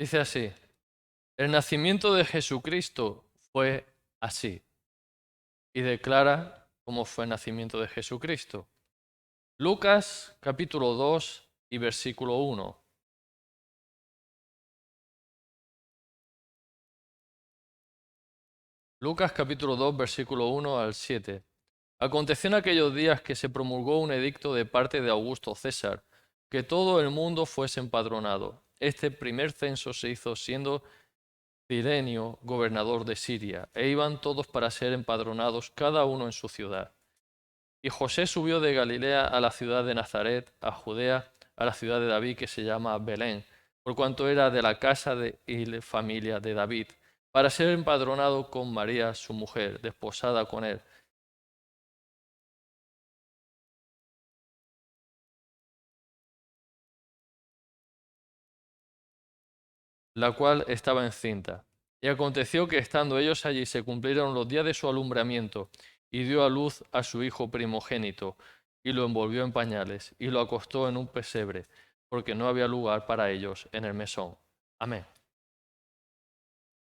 Dice así, el nacimiento de Jesucristo fue así. Y declara cómo fue el nacimiento de Jesucristo. Lucas capítulo 2 y versículo 1. Lucas capítulo 2 versículo 1 al 7. Aconteció en aquellos días que se promulgó un edicto de parte de Augusto César, que todo el mundo fuese empadronado. Este primer censo se hizo siendo Cirenio gobernador de Siria, e iban todos para ser empadronados cada uno en su ciudad. Y José subió de Galilea a la ciudad de Nazaret, a Judea, a la ciudad de David que se llama Belén, por cuanto era de la casa y la familia de David, para ser empadronado con María su mujer, desposada con él, la cual estaba encinta. Y aconteció que estando ellos allí se cumplieron los días de su alumbramiento, y dio a luz a su hijo primogénito, y lo envolvió en pañales, y lo acostó en un pesebre, porque no había lugar para ellos en el mesón. Amén.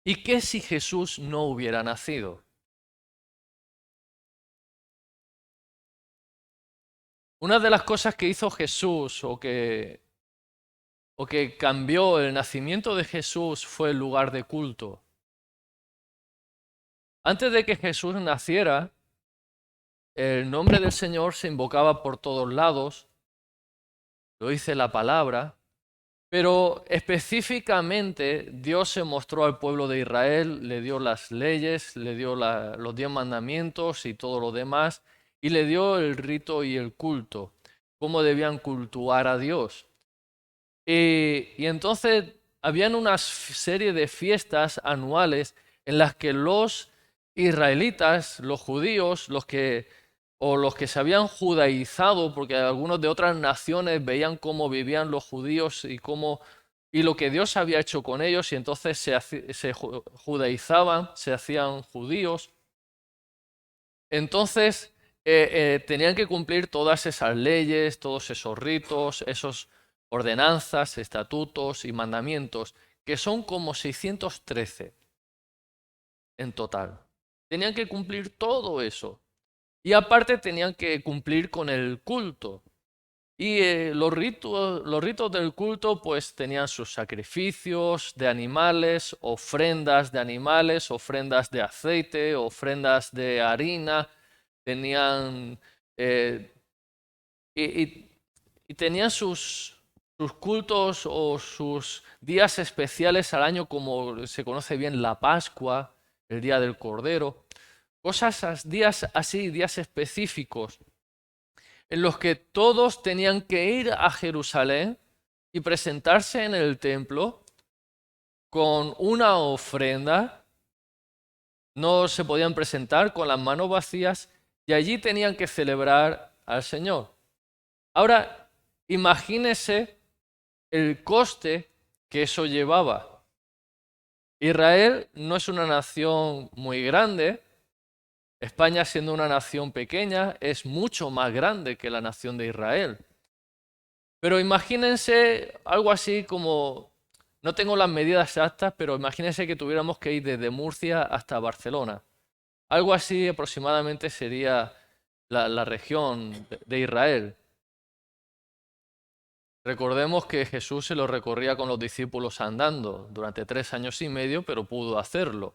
¿Y qué si Jesús no hubiera nacido? Una de las cosas que hizo Jesús o que cambió el nacimiento de Jesús fue el lugar de culto. Antes de que Jesús naciera, el nombre del Señor se invocaba por todos lados, lo dice la palabra, pero específicamente Dios se mostró al pueblo de Israel, le dio las leyes, le dio los 10 mandamientos y todo lo demás, y le dio el rito y el culto, cómo debían cultuar a Dios. Y entonces habían una serie de fiestas anuales en las que los israelitas, los judíos, los que se habían judaizado, porque algunos de otras naciones veían cómo vivían los judíos y lo que Dios había hecho con ellos, y entonces se judaizaban, se hacían judíos. Entonces tenían que cumplir todas esas leyes, todos esos ritos, esas ordenanzas, estatutos y mandamientos, que son como 613 en total. Tenían que cumplir todo eso. Y aparte tenían que cumplir con el culto. Y los ritos del culto pues tenían sus sacrificios de animales, ofrendas de aceite, ofrendas de harina, tenían eh, y, y- y tenían sus cultos o sus días especiales al año, como se conoce bien la Pascua, el Día del Cordero, días así, días específicos en los que todos tenían que ir a Jerusalén y presentarse en el templo con una ofrenda. No se podían presentar con las manos vacías y allí tenían que celebrar al Señor. Ahora, imagínese el coste que eso llevaba. Israel no es una nación muy grande. España, siendo una nación pequeña, es mucho más grande que la nación de Israel. Pero imagínense algo así como, no tengo las medidas exactas, pero imagínense que tuviéramos que ir desde Murcia hasta Barcelona. Algo así aproximadamente sería la región de Israel. Recordemos que Jesús se lo recorría con los discípulos andando durante 3 años y medio, pero pudo hacerlo.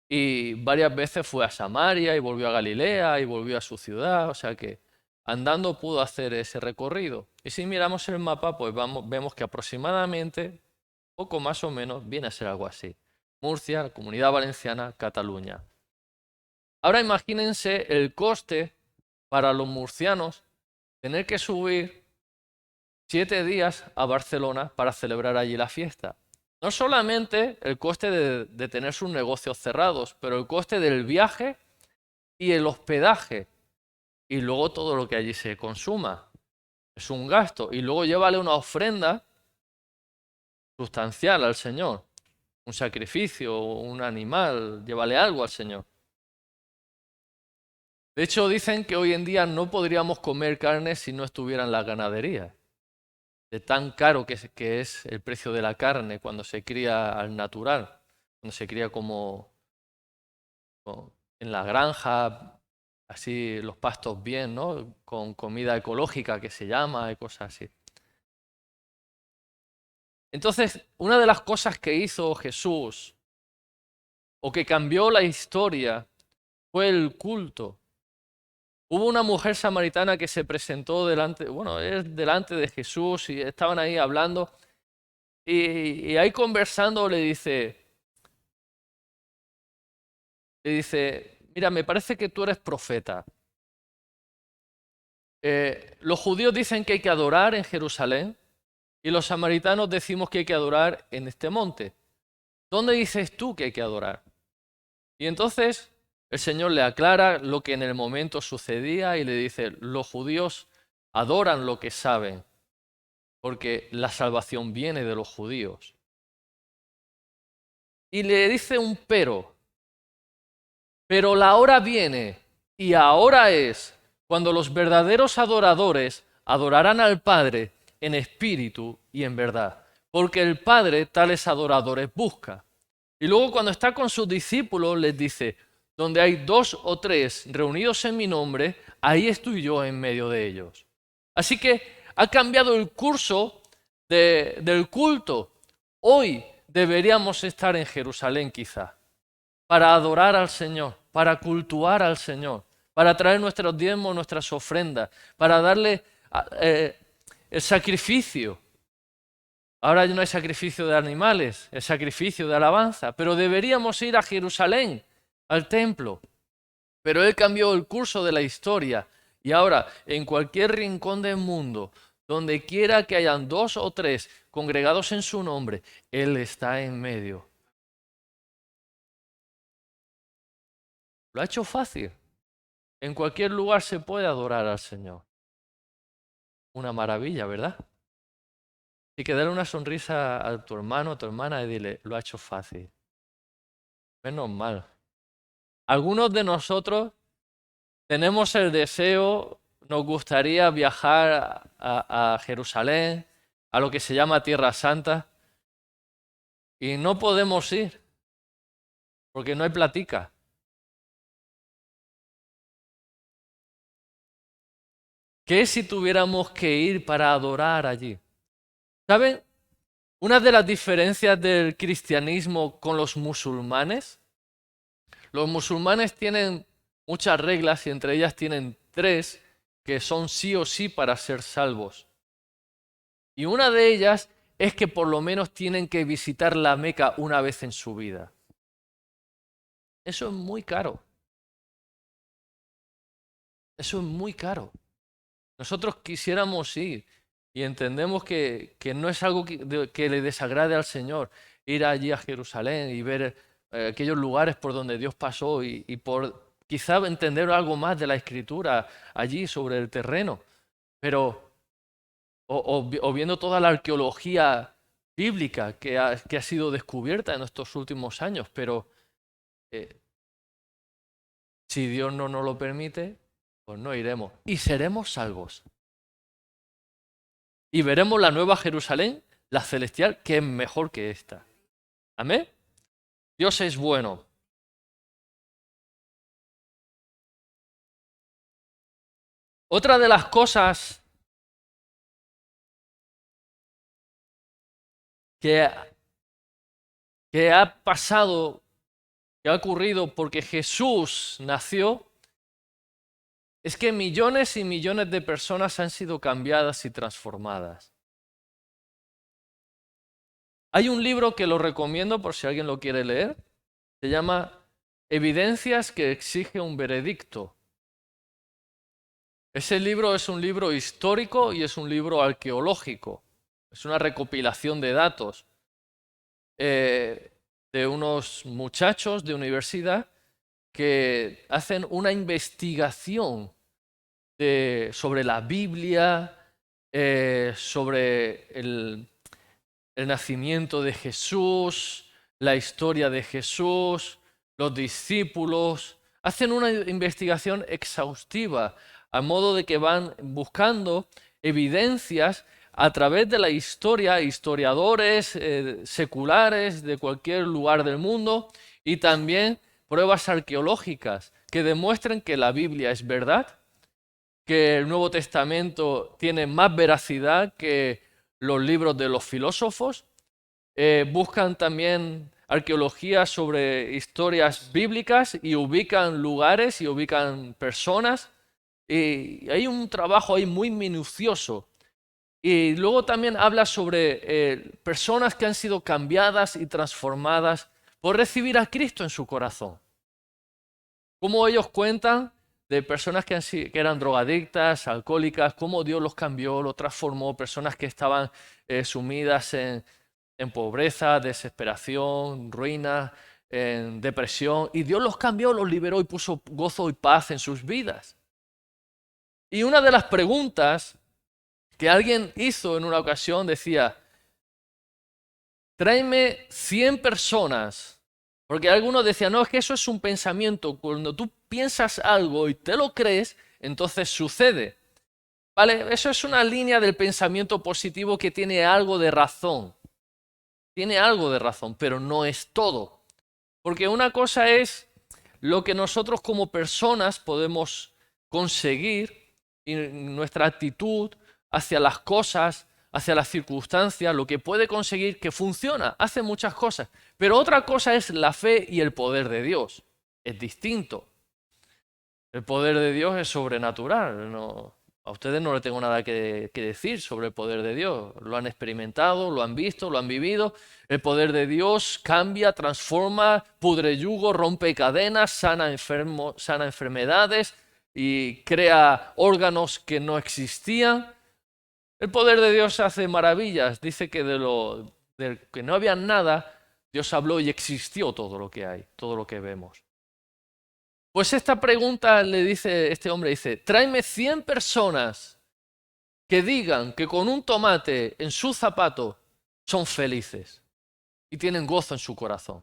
Y varias veces fue a Samaria y volvió a Galilea y volvió a su ciudad, o sea que andando pudo hacer ese recorrido. Y si miramos el mapa, pues vemos que aproximadamente, poco más o menos, viene a ser algo así. Murcia, Comunidad Valenciana, Cataluña. Ahora imagínense el coste para los murcianos tener que subir 7 días a Barcelona para celebrar allí la fiesta. No solamente el coste de tener sus negocios cerrados, pero el coste del viaje y el hospedaje y luego todo lo que allí se consuma. Es un gasto. Y luego llévale una ofrenda sustancial al Señor. Un sacrificio, un animal, llévale algo al Señor. De hecho, dicen que hoy en día no podríamos comer carne si no estuviera en la ganadería. de tan caro que es el precio de la carne cuando se cría al natural, cuando se cría en la granja, así los pastos bien, ¿no? Con comida ecológica que se llama y cosas así. Entonces, una de las cosas que hizo Jesús o que cambió la historia fue el culto. Hubo una mujer samaritana que se presentó delante, bueno, es delante de Jesús y estaban ahí hablando y ahí conversando le dice, mira, me parece que tú eres profeta. Los judíos dicen que hay que adorar en Jerusalén y los samaritanos decimos que hay que adorar en este monte. ¿Dónde dices tú que hay que adorar? Y entonces el Señor le aclara lo que en el momento sucedía y le dice, los judíos adoran lo que saben, porque la salvación viene de los judíos. Y le dice un pero la hora viene y ahora es cuando los verdaderos adoradores adorarán al Padre en espíritu y en verdad, porque el Padre tales adoradores busca. Y luego cuando está con sus discípulos les dice, donde hay 2 o 3 reunidos en mi nombre, ahí estoy yo en medio de ellos. Así que ha cambiado el curso del culto. Hoy deberíamos estar en Jerusalén quizá, para adorar al Señor, para cultuar al Señor, para traer nuestros diezmos, nuestras ofrendas, para darle el sacrificio. Ahora ya no hay sacrificio de animales, es sacrificio de alabanza, pero deberíamos ir a Jerusalén, al templo. Pero Él cambió el curso de la historia y ahora en cualquier rincón del mundo, donde quiera que hayan 2 o 3 congregados en su nombre, Él está en medio. Lo ha hecho fácil. En cualquier lugar se puede adorar al Señor. Una maravilla, ¿verdad? Y que dale una sonrisa a tu hermano, a tu hermana y dile, lo ha hecho fácil. Menos mal. Algunos de nosotros tenemos el deseo, nos gustaría viajar a Jerusalén, a lo que se llama Tierra Santa, y no podemos ir porque no hay platica. ¿Qué si tuviéramos que ir para adorar allí? ¿Saben? Una de las diferencias del cristianismo con los musulmanes tienen muchas reglas y entre ellas tienen 3 que son sí o sí para ser salvos. Y una de ellas es que por lo menos tienen que visitar la Meca una vez en su vida. Eso es muy caro. Eso es muy caro. Nosotros quisiéramos ir y entendemos que no es algo que le desagrade al Señor ir allí a Jerusalén y ver aquellos lugares por donde Dios pasó y por quizá entender algo más de la Escritura allí sobre el terreno. Pero, o viendo toda la arqueología bíblica que ha sido descubierta en estos últimos años, pero eh, si Dios no nos lo permite, pues no iremos y seremos salvos. Y veremos la nueva Jerusalén, la celestial, que es mejor que esta. Amén. Dios es bueno. Otra de las cosas que, que ha pasado, que ha ocurrido porque Jesús nació, es que millones y millones de personas han sido cambiadas y transformadas. Hay un libro que lo recomiendo por si alguien lo quiere leer. Se llama Evidencias que exige un veredicto. Ese libro es un libro histórico y es un libro arqueológico. Es una recopilación de datos de unos muchachos de universidad que hacen una investigación sobre la Biblia, sobre el nacimiento de Jesús, la historia de Jesús, los discípulos. Hacen una investigación exhaustiva, a modo de que van buscando evidencias a través de la historia, historiadores seculares de cualquier lugar del mundo y también pruebas arqueológicas que demuestren que la Biblia es verdad, que el Nuevo Testamento tiene más veracidad que los libros de los filósofos. Buscan también arqueología sobre historias bíblicas y ubican lugares y ubican personas. Y hay un trabajo ahí muy minucioso. Y luego también habla sobre personas que han sido cambiadas y transformadas por recibir a Cristo en su corazón. Como ellos cuentan de personas que eran drogadictas, alcohólicas, cómo Dios los cambió, los transformó, personas que estaban sumidas en pobreza, desesperación, ruina, en depresión, y Dios los cambió, los liberó y puso gozo y paz en sus vidas. Y una de las preguntas que alguien hizo en una ocasión decía, tráeme 100 personas, porque algunos decían, no, es que eso es un pensamiento, cuando tú piensas algo y te lo crees, entonces sucede. Vale, eso es una línea del pensamiento positivo que tiene algo de razón. Tiene algo de razón, pero no es todo. Porque una cosa es lo que nosotros como personas podemos conseguir y nuestra actitud hacia las cosas, hacia las circunstancias, lo que puede conseguir que funciona, hace muchas cosas. Pero otra cosa es la fe y el poder de Dios. Es distinto. El poder de Dios es sobrenatural. A ustedes no les tengo nada que decir sobre el poder de Dios. Lo han experimentado, lo han visto, lo han vivido. El poder de Dios cambia, transforma, pudre yugo, rompe cadenas, sana enfermedades y crea órganos que no existían. El poder de Dios hace maravillas. Dice que de que no había nada, Dios habló y existió todo lo que hay, todo lo que vemos. Pues esta pregunta le dice este hombre, dice, tráeme 100 personas que digan que con un tomate en su zapato son felices y tienen gozo en su corazón.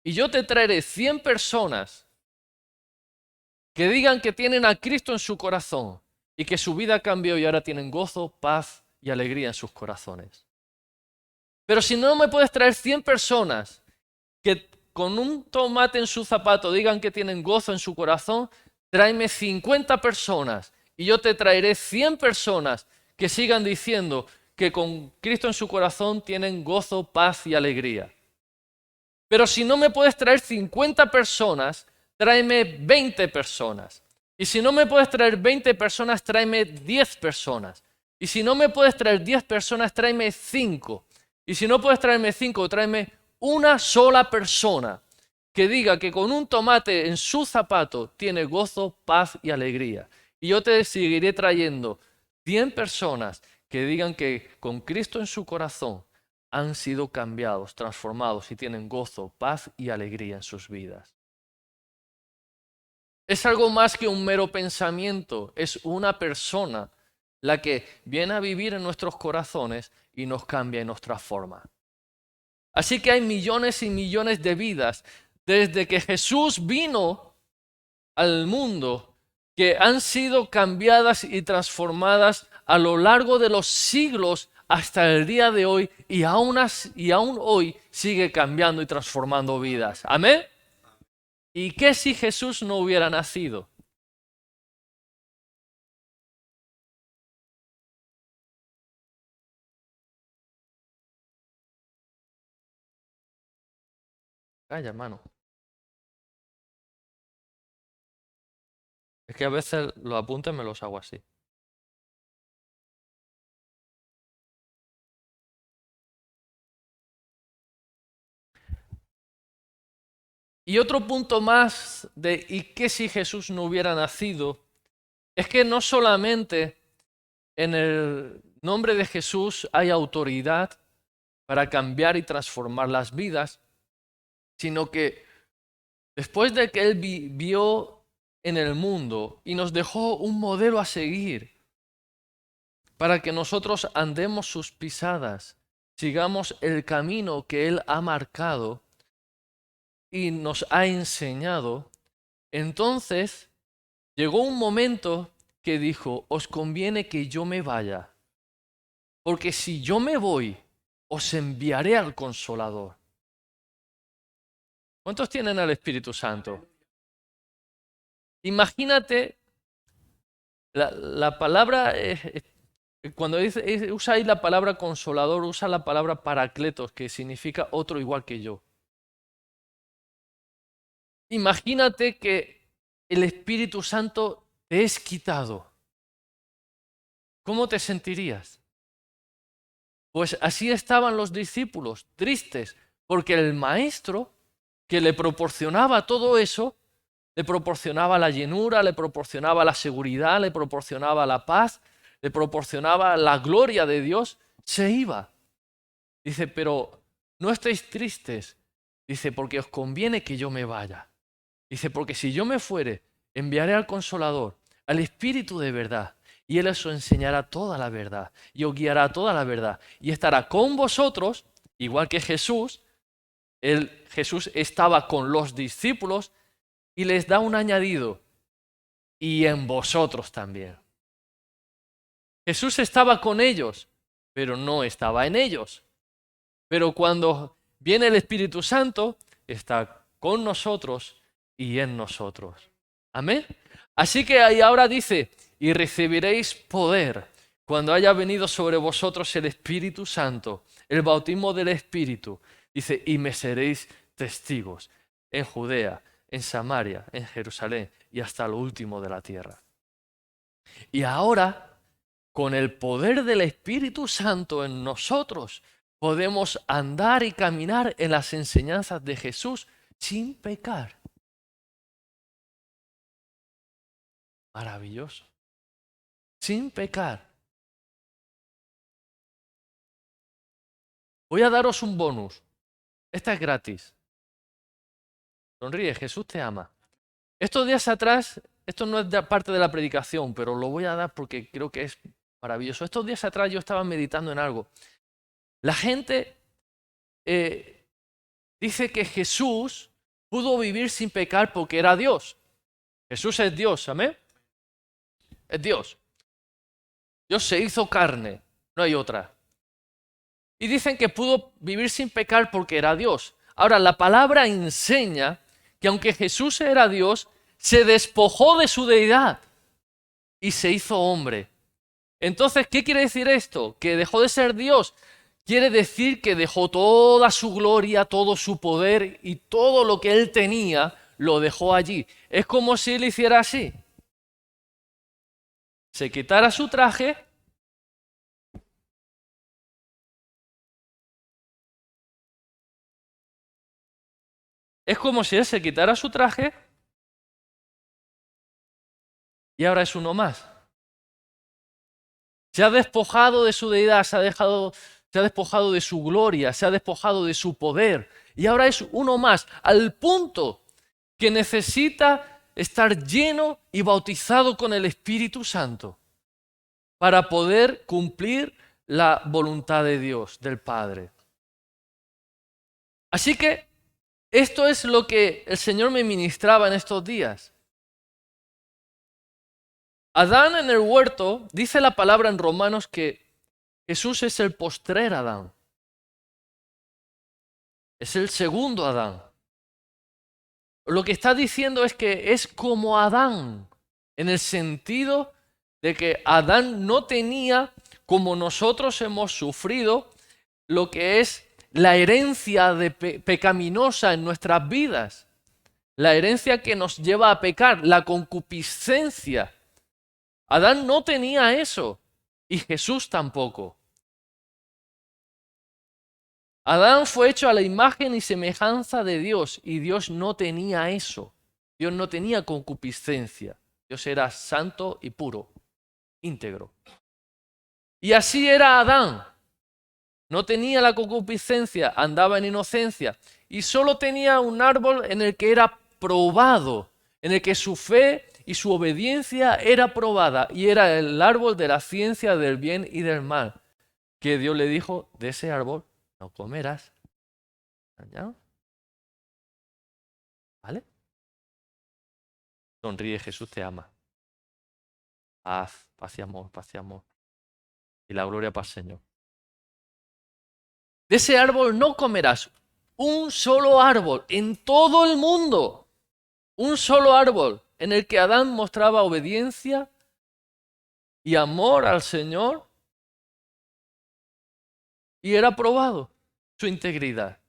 Y yo te traeré 100 personas que digan que tienen a Cristo en su corazón y que su vida cambió y ahora tienen gozo, paz y alegría en sus corazones. Pero si no me puedes traer 100 personas que con un tomate en su zapato digan que tienen gozo en su corazón, tráeme 50 personas y yo te traeré 100 personas que sigan diciendo que con Cristo en su corazón tienen gozo, paz y alegría. Pero si no me puedes traer 50 personas, tráeme 20 personas. Y si no me puedes traer 20 personas, tráeme 10 personas. Y si no me puedes traer 10 personas, tráeme 5. Y si no puedes traerme 5, tráeme una sola persona que diga que con un tomate en su zapato tiene gozo, paz y alegría. Y yo te seguiré trayendo 100 personas que digan que con Cristo en su corazón han sido cambiados, transformados y tienen gozo, paz y alegría en sus vidas. Es algo más que un mero pensamiento, es una persona la que viene a vivir en nuestros corazones y nos cambia y nos transforma. Así que hay millones y millones de vidas desde que Jesús vino al mundo que han sido cambiadas y transformadas a lo largo de los siglos hasta el día de hoy y aún hoy sigue cambiando y transformando vidas. ¿Amén? ¿Y qué si Jesús no hubiera nacido? Calla, hermano. Es que a veces los apuntes me los hago así. Y otro punto más de ¿y qué si Jesús no hubiera nacido? Es que no solamente en el nombre de Jesús hay autoridad para cambiar y transformar las vidas, sino que después de que Él vivió en el mundo y nos dejó un modelo a seguir para que nosotros andemos sus pisadas, sigamos el camino que Él ha marcado y nos ha enseñado, entonces llegó un momento que dijo, os conviene que yo me vaya, porque si yo me voy, os enviaré al Consolador. ¿Cuántos tienen al Espíritu Santo? Imagínate, la palabra, cuando usa ahí la palabra consolador, usa la palabra paracletos, que significa otro igual que yo. Imagínate que el Espíritu Santo te es quitado. ¿Cómo te sentirías? Pues así estaban los discípulos, tristes, porque el maestro que le proporcionaba todo eso, le proporcionaba la llenura, le proporcionaba la seguridad, le proporcionaba la paz, le proporcionaba la gloria de Dios, se iba. Dice, pero no estéis tristes. Dice, porque os conviene que yo me vaya. Dice, porque si yo me fuere, enviaré al Consolador, al Espíritu de verdad, y Él os enseñará toda la verdad, y os guiará a toda la verdad, y estará con vosotros, igual que Jesús. Jesús estaba con los discípulos y les da un añadido, y en vosotros también. Jesús estaba con ellos, pero no estaba en ellos. Pero cuando viene el Espíritu Santo, está con nosotros y en nosotros. Amén. Así que ahí ahora dice, y recibiréis poder cuando haya venido sobre vosotros el Espíritu Santo, el bautismo del Espíritu. Dice, y me seréis testigos en Judea, en Samaria, en Jerusalén y hasta lo último de la tierra. Y ahora, con el poder del Espíritu Santo en nosotros, podemos andar y caminar en las enseñanzas de Jesús sin pecar. Maravilloso. Sin pecar. Voy a daros un bonus. Esta es gratis. Sonríe, Jesús te ama. Estos días atrás, esto no es parte de la predicación, pero lo voy a dar porque creo que es maravilloso. Estos días atrás yo estaba meditando en algo. La gente dice que Jesús pudo vivir sin pecar porque era Dios. Jesús es Dios, amén. Es Dios. Dios se hizo carne, no hay otra. Y dicen que pudo vivir sin pecar porque era Dios. Ahora, la palabra enseña que aunque Jesús era Dios, se despojó de su deidad y se hizo hombre. Entonces, ¿qué quiere decir esto? ¿Que dejó de ser Dios? Quiere decir que dejó toda su gloria, todo su poder y todo lo que él tenía, lo dejó allí. Es como si él hiciera así. Se quitara su traje. Es como si él se quitara su traje y ahora es uno más. Se ha despojado de su deidad, se ha despojado de su gloria, se ha despojado de su poder y ahora es uno más, al punto que necesita estar lleno y bautizado con el Espíritu Santo para poder cumplir la voluntad de Dios, del Padre. Así que esto es lo que el Señor me ministraba en estos días. Adán en el huerto, dice la palabra en Romanos que Jesús es el postrer Adán. Es el segundo Adán. Lo que está diciendo es que es como Adán, en el sentido de que Adán no tenía, como nosotros hemos sufrido, lo que es la herencia pecaminosa en nuestras vidas. La herencia que nos lleva a pecar, la concupiscencia. Adán no tenía eso y Jesús tampoco. Adán fue hecho a la imagen y semejanza de Dios y Dios no tenía eso. Dios no tenía concupiscencia. Dios era santo y puro, íntegro. Y así era Adán. No tenía la concupiscencia, andaba en inocencia y solo tenía un árbol en el que era probado, en el que su fe y su obediencia era probada y era el árbol de la ciencia del bien y del mal, que Dios le dijo, de ese árbol no comerás. ¿Ya? ¿Vale? Sonríe, Jesús te ama. Paz, paz y amor, paz y amor. Y la gloria para el Señor. De ese árbol no comerás. Un solo árbol en todo el mundo. Un solo árbol en el que Adán mostraba obediencia y amor al Señor y era probado su integridad.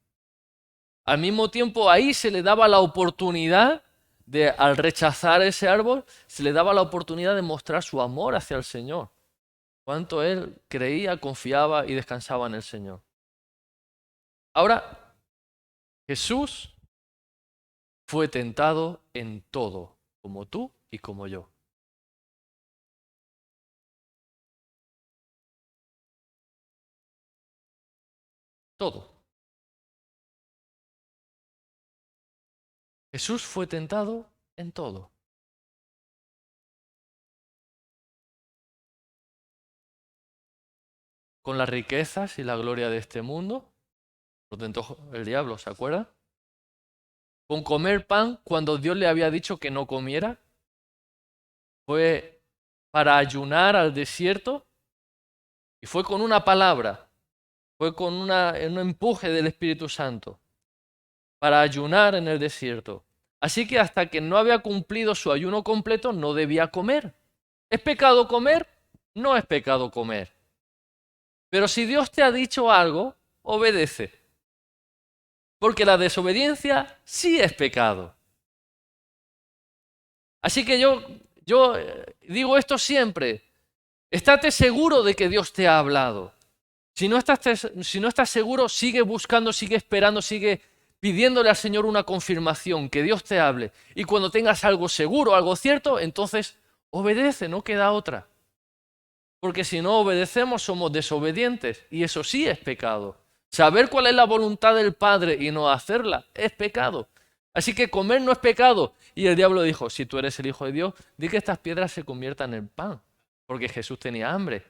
Al mismo tiempo ahí se le daba la oportunidad de, al rechazar ese árbol, se le daba la oportunidad de mostrar su amor hacia el Señor. Cuánto él creía, confiaba y descansaba en el Señor. Ahora, Jesús fue tentado en todo, como tú y como yo. Todo. Jesús fue tentado en todo. Con las riquezas y la gloria de este mundo, lo tentó el diablo, ¿se acuerda? Con comer pan cuando Dios le había dicho que no comiera. Fue para ayunar al desierto y fue con una palabra, fue con un empuje del Espíritu Santo para ayunar en el desierto. Así que hasta que no había cumplido su ayuno completo no debía comer. ¿Es pecado comer? No es pecado comer. Pero si Dios te ha dicho algo, obedece. Porque la desobediencia sí es pecado. Así que yo digo esto siempre. Estate seguro de que Dios te ha hablado. Si no estás seguro, sigue buscando, sigue esperando, sigue pidiéndole al Señor una confirmación, que Dios te hable. Y cuando tengas algo seguro, algo cierto, entonces obedece, no queda otra. Porque si no obedecemos, somos desobedientes. Y eso sí es pecado. Saber cuál es la voluntad del Padre y no hacerla es pecado. Así que comer no es pecado. Y el diablo dijo, si tú eres el Hijo de Dios, di que estas piedras se conviertan en pan. Porque Jesús tenía hambre.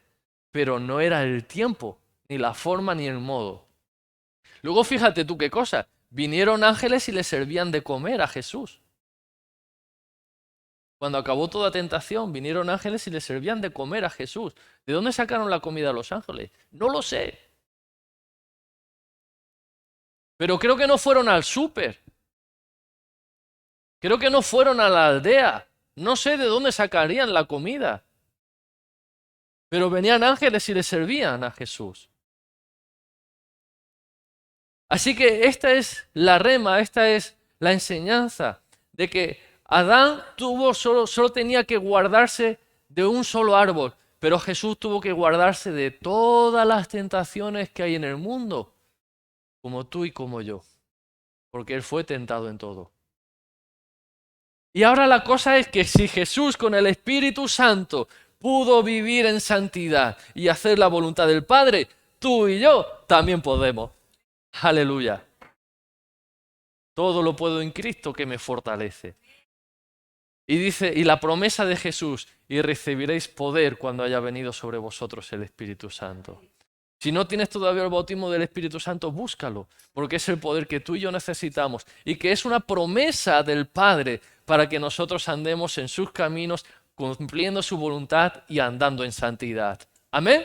Pero no era el tiempo, ni la forma, ni el modo. Luego fíjate tú qué cosa. Vinieron ángeles y le servían de comer a Jesús. Cuando acabó toda tentación, vinieron ángeles y le servían de comer a Jesús. ¿De dónde sacaron la comida los ángeles? No lo sé. Pero creo que no fueron al súper. Creo que no fueron a la aldea. No sé de dónde sacarían la comida. Pero venían ángeles y le servían a Jesús. Así que esta es la rema, esta es la enseñanza de que Adán solo tenía que guardarse de un solo árbol, pero Jesús tuvo que guardarse de todas las tentaciones que hay en el mundo, como tú y como yo, porque Él fue tentado en todo. Y ahora la cosa es que si Jesús con el Espíritu Santo pudo vivir en santidad y hacer la voluntad del Padre, tú y yo también podemos. Aleluya. Todo lo puedo en Cristo que me fortalece. Y dice, y la promesa de Jesús, y recibiréis poder cuando haya venido sobre vosotros el Espíritu Santo. Si no tienes todavía el bautismo del Espíritu Santo, búscalo, porque es el poder que tú y yo necesitamos y que es una promesa del Padre para que nosotros andemos en sus caminos, cumpliendo su voluntad y andando en santidad. Amén.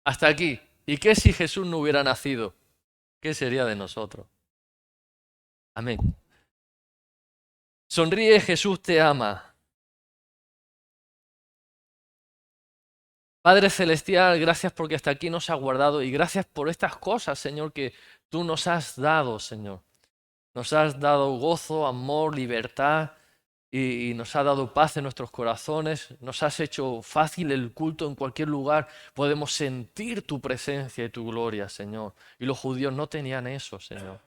Hasta aquí. ¿Y qué si Jesús no hubiera nacido? ¿Qué sería de nosotros? Amén. Sonríe, Jesús te ama. Padre Celestial, gracias porque hasta aquí nos has guardado y gracias por estas cosas, Señor, que tú nos has dado, Señor. Nos has dado gozo, amor, libertad y nos has dado paz en nuestros corazones. Nos has hecho fácil el culto en cualquier lugar. Podemos sentir tu presencia y tu gloria, Señor. Y los judíos no tenían eso, Señor.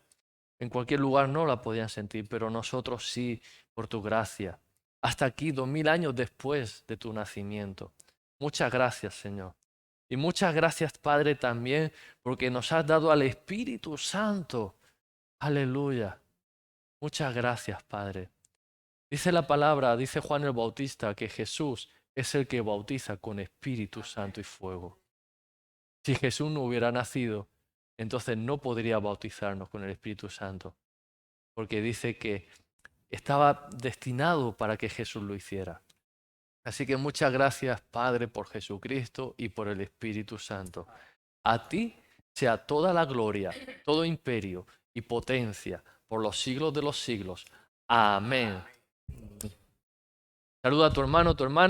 En cualquier lugar no la podían sentir, pero nosotros sí, por tu gracia. Hasta aquí, 2000 años después de tu nacimiento. Muchas gracias, Señor. Y muchas gracias, Padre, también porque nos has dado al Espíritu Santo. Aleluya. Muchas gracias, Padre. Dice la palabra, dice Juan el Bautista, que Jesús es el que bautiza con Espíritu Santo y fuego. Si Jesús no hubiera nacido, entonces no podría bautizarnos con el Espíritu Santo, porque dice que estaba destinado para que Jesús lo hiciera. Así que muchas gracias, Padre, por Jesucristo y por el Espíritu Santo. A ti sea toda la gloria, todo imperio y potencia por los siglos de los siglos. Amén. Saluda a tu hermano, tu hermana.